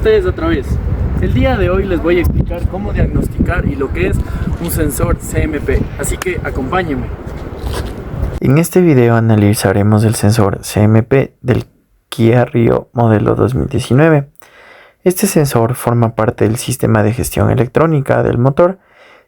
ustedes otra vez. El día de hoy les voy a explicar cómo diagnosticar y lo que es un sensor CMP, así que acompáñenme. En este video analizaremos el sensor CMP del Kia Rio modelo 2019. Este sensor forma parte del sistema de gestión electrónica del motor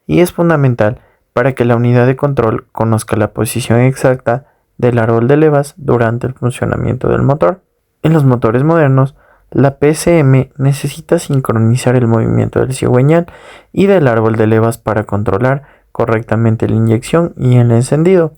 y es fundamental para que la unidad de control conozca la posición exacta del árbol de levas durante el funcionamiento del motor. En los motores modernos, la PCM necesita sincronizar el movimiento del cigüeñal y del árbol de levas para controlar correctamente la inyección y el encendido.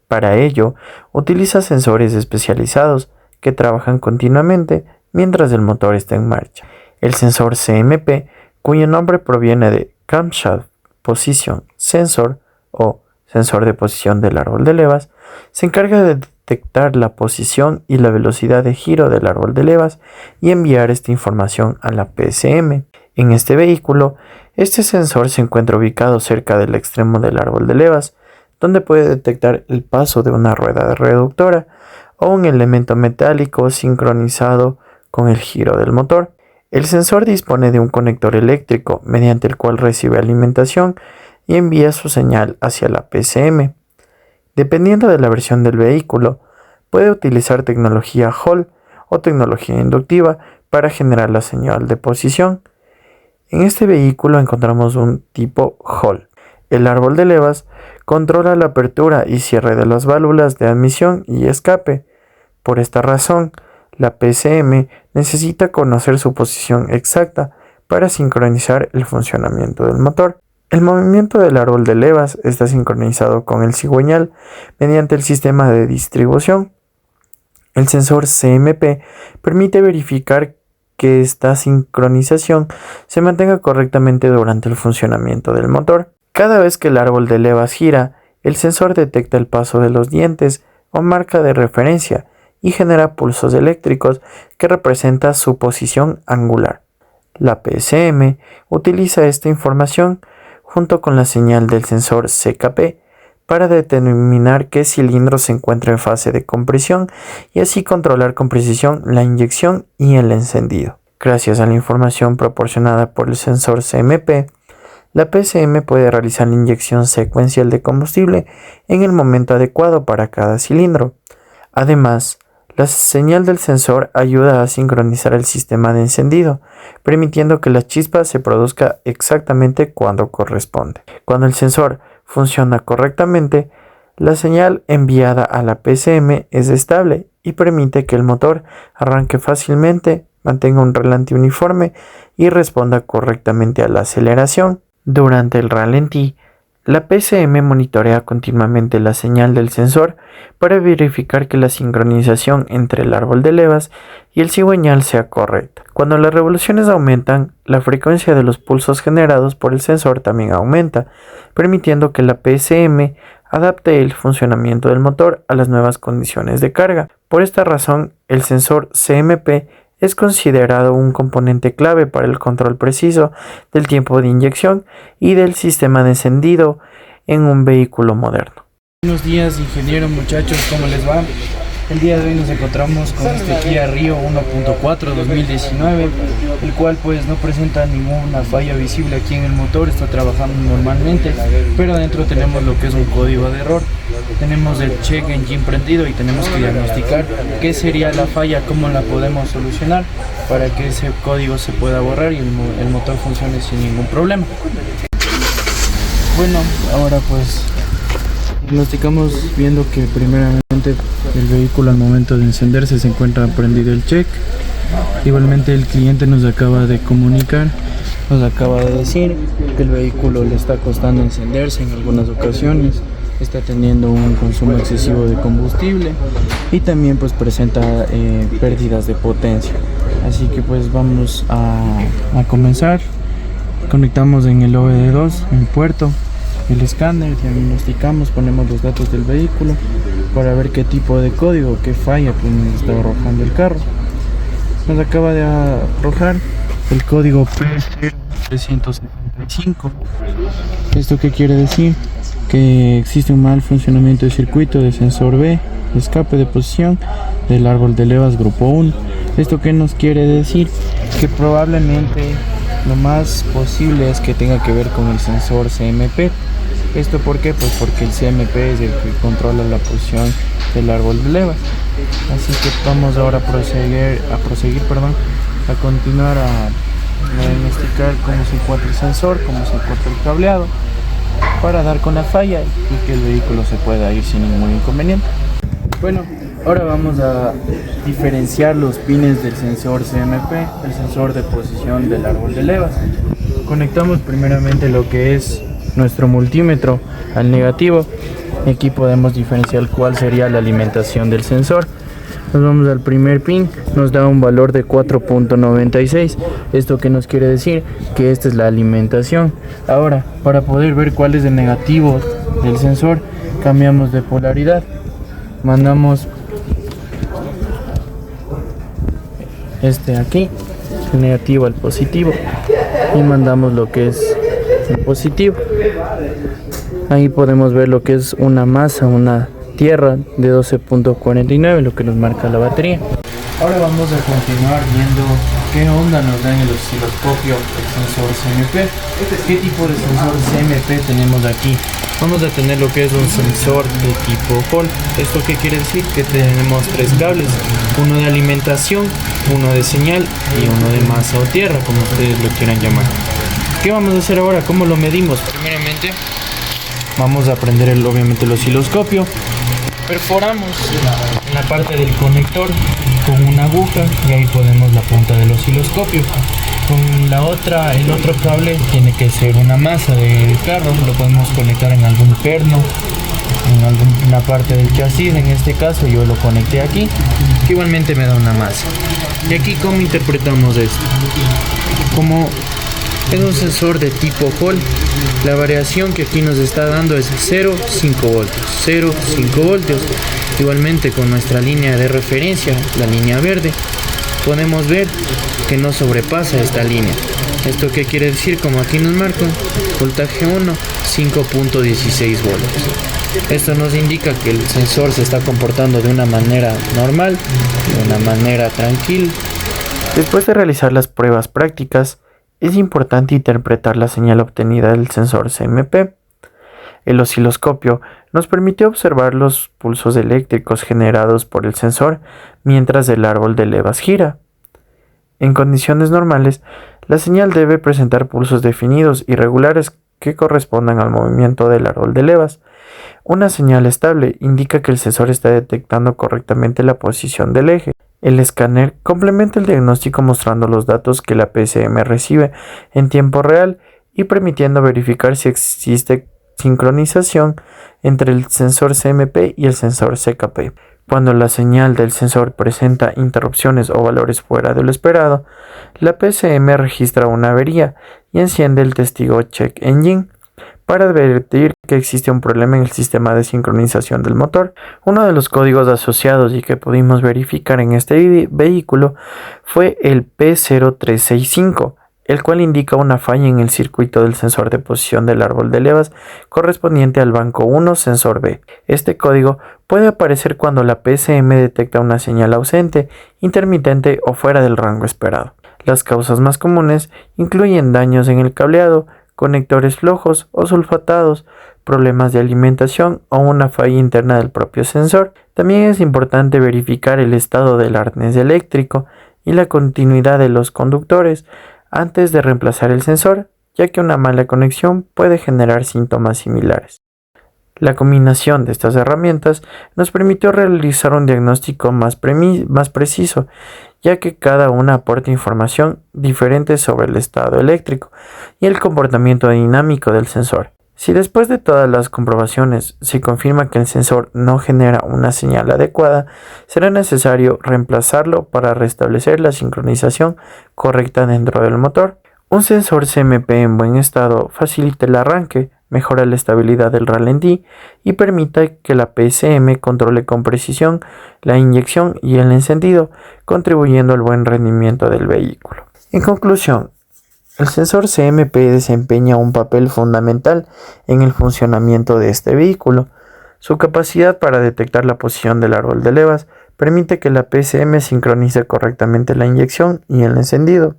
Para ello, utiliza sensores especializados que trabajan continuamente mientras el motor está en marcha. El sensor CMP, cuyo nombre proviene de Camshaft Position Sensor o sensor de posición del árbol de levas, se encarga de detectar la posición y la velocidad de giro del árbol de levas y enviar esta información a la PCM. En este vehículo, este sensor se encuentra ubicado cerca del extremo del árbol de levas, donde puede detectar el paso de una rueda reductora o un elemento metálico sincronizado con el giro del motor. El sensor dispone de un conector eléctrico mediante el cual recibe alimentación y envía su señal hacia la PCM. Dependiendo de la versión del vehículo, puede utilizar tecnología Hall o tecnología inductiva para generar la señal de posición. En este vehículo encontramos un tipo Hall. El árbol de levas controla la apertura y cierre de las válvulas de admisión y escape. Por esta razón, la PCM necesita conocer su posición exacta para sincronizar el funcionamiento del motor. El movimiento del árbol de levas está sincronizado con el cigüeñal mediante el sistema de distribución. El sensor CMP permite verificar que esta sincronización se mantenga correctamente durante el funcionamiento del motor. Cada vez que el árbol de levas gira, el sensor detecta el paso de los dientes o marca de referencia y genera pulsos eléctricos que representan su posición angular. La PCM utiliza esta información junto con la señal del sensor CKP para determinar qué cilindro se encuentra en fase de compresión y así controlar con precisión la inyección y el encendido. Gracias a la información proporcionada por el sensor CMP, la PCM puede realizar la inyección secuencial de combustible en el momento adecuado para cada cilindro. Además, la señal del sensor ayuda a sincronizar el sistema de encendido, permitiendo que la chispa se produzca exactamente cuando corresponde. Cuando el sensor funciona correctamente, la señal enviada a la PCM es estable y permite que el motor arranque fácilmente, mantenga un ralentí uniforme y responda correctamente a la aceleración. Durante el ralentí, la PCM monitorea continuamente la señal del sensor para verificar que la sincronización entre el árbol de levas y el cigüeñal sea correcta. Cuando las revoluciones aumentan, la frecuencia de los pulsos generados por el sensor también aumenta, permitiendo que la PCM adapte el funcionamiento del motor a las nuevas condiciones de carga. Por esta razón, el sensor CMP es considerado un componente clave para el control preciso del tiempo de inyección y del sistema de encendido en un vehículo moderno. Buenos días, ingeniero, muchachos, ¿cómo les va? El día de hoy nos encontramos con este Kia Rio 1.4 2019, el cual pues no presenta ninguna falla visible aquí en el motor, está trabajando normalmente, pero adentro tenemos lo que es un código de error. Tenemos el check engine prendido y tenemos que diagnosticar qué sería la falla, cómo la podemos solucionar para que ese código se pueda borrar y el motor funcione sin ningún problema. Bueno, ahora pues diagnosticamos viendo que primeramente el vehículo al momento de encenderse se encuentra prendido el check. Igualmente el cliente nos acaba de comunicar, nos acaba de decir que el vehículo le está costando encenderse en algunas ocasiones, está teniendo un consumo excesivo de combustible y también pues presenta pérdidas de potencia. Así que pues vamos a comenzar. Conectamos en el OBD2 el puerto, el escáner, diagnosticamos, ponemos los datos del vehículo para ver qué tipo de código, qué falla pues nos está arrojando el carro. Nos acaba de arrojar el código P0375. ¿Esto qué quiere decir? Que existe un mal funcionamiento de circuito de sensor B, escape de posición del árbol de levas grupo 1. ¿Esto qué nos quiere decir? que probablemente lo más posible es que tenga que ver con el sensor CMP. ¿Esto por qué? Pues porque el CMP es el que controla la posición del árbol de levas. Así que vamos ahora a continuar a diagnosticar cómo se encuentra el sensor, cómo se encuentra el cableado, para dar con la falla y que el vehículo se pueda ir sin ningún inconveniente. Bueno, ahora vamos a diferenciar los pines del sensor CMP, el sensor de posición del árbol de levas. Conectamos primeramente lo que es nuestro multímetro al negativo. Aquí podemos diferenciar cuál sería la alimentación del sensor. Nos vamos al primer pin, nos da un valor de 4.96. ¿Esto qué nos quiere decir? Que esta es la alimentación. Ahora, para poder ver cuál es el negativo del sensor, cambiamos de polaridad. Mandamos aquí, el negativo al positivo, y mandamos lo que es el positivo. Ahí podemos ver lo que es una masa, una tierra de 12.49, lo que nos marca la batería. Ahora vamos a continuar viendo qué onda nos da en el osciloscopio el sensor CMP. ¿Qué tipo de sensor CMP tenemos aquí? Vamos a tener lo que es un sensor de tipo Hall. ¿Esto qué quiere decir? Que tenemos tres cables, uno de alimentación, uno de señal y uno de masa o tierra, como ustedes lo quieran llamar. ¿Qué vamos a hacer ahora? ¿Cómo lo medimos? Primeramente vamos a prender obviamente el osciloscopio. Perforamos en la parte del conector con una aguja y ahí ponemos la punta del osciloscopio. Con el otro cable tiene que ser una masa de carro, lo podemos conectar en algún perno, en alguna parte del chasis. En este caso yo lo conecté aquí, que igualmente me da una masa. Y aquí, ¿cómo interpretamos esto? Como es un sensor de tipo Hall, la variación que aquí nos está dando es 0,5 voltios, 0,5 voltios. Igualmente con nuestra línea de referencia, la línea verde, podemos ver que no sobrepasa esta línea. ¿Esto qué quiere decir? Como aquí nos marcan, voltaje 1, 5.16 voltios. Esto nos indica que el sensor se está comportando de una manera normal, de una manera tranquila. Después de realizar las pruebas prácticas, es importante interpretar la señal obtenida del sensor CMP. El osciloscopio nos permitió observar los pulsos eléctricos generados por el sensor mientras el árbol de levas gira. En condiciones normales, la señal debe presentar pulsos definidos y regulares que correspondan al movimiento del árbol de levas. Una señal estable indica que el sensor está detectando correctamente la posición del eje. El escáner complementa el diagnóstico mostrando los datos que la PCM recibe en tiempo real y permitiendo verificar si existe sincronización entre el sensor CMP y el sensor CKP. Cuando la señal del sensor presenta interrupciones o valores fuera de lo esperado, la PCM registra una avería y enciende el testigo Check Engine para advertir que existe un problema en el sistema de sincronización del motor. Uno de los códigos asociados y que pudimos verificar en este vehículo fue el P0365, el cual indica una falla en el circuito del sensor de posición del árbol de levas correspondiente al banco 1 sensor B. Este código puede aparecer cuando la PCM detecta una señal ausente, intermitente o fuera del rango esperado. Las causas más comunes incluyen daños en el cableado, conectores flojos o sulfatados, problemas de alimentación o una falla interna del propio sensor. También es importante verificar el estado del arnés eléctrico y la continuidad de los conductores antes de reemplazar el sensor, ya que una mala conexión puede generar síntomas similares. La combinación de estas herramientas nos permitió realizar un diagnóstico más preciso, ya que cada una aporta información diferente sobre el estado eléctrico y el comportamiento dinámico del sensor. Si después de todas las comprobaciones se confirma que el sensor no genera una señal adecuada, será necesario reemplazarlo para restablecer la sincronización correcta dentro del motor. Un sensor CMP en buen estado facilita el arranque, mejora la estabilidad del ralentí y permite que la PCM controle con precisión la inyección y el encendido, contribuyendo al buen rendimiento del vehículo. En conclusión, el sensor CMP desempeña un papel fundamental en el funcionamiento de este vehículo. Su capacidad para detectar la posición del árbol de levas permite que la PCM sincronice correctamente la inyección y el encendido.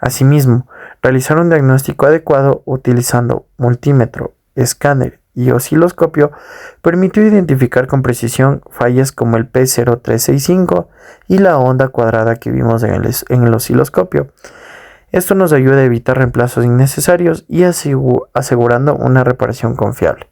Asimismo, realizar un diagnóstico adecuado utilizando multímetro, escáner y osciloscopio permitió identificar con precisión fallas como el P0365 y la onda cuadrada que vimos en el osciloscopio. Esto nos ayuda a evitar reemplazos innecesarios y asegurando una reparación confiable.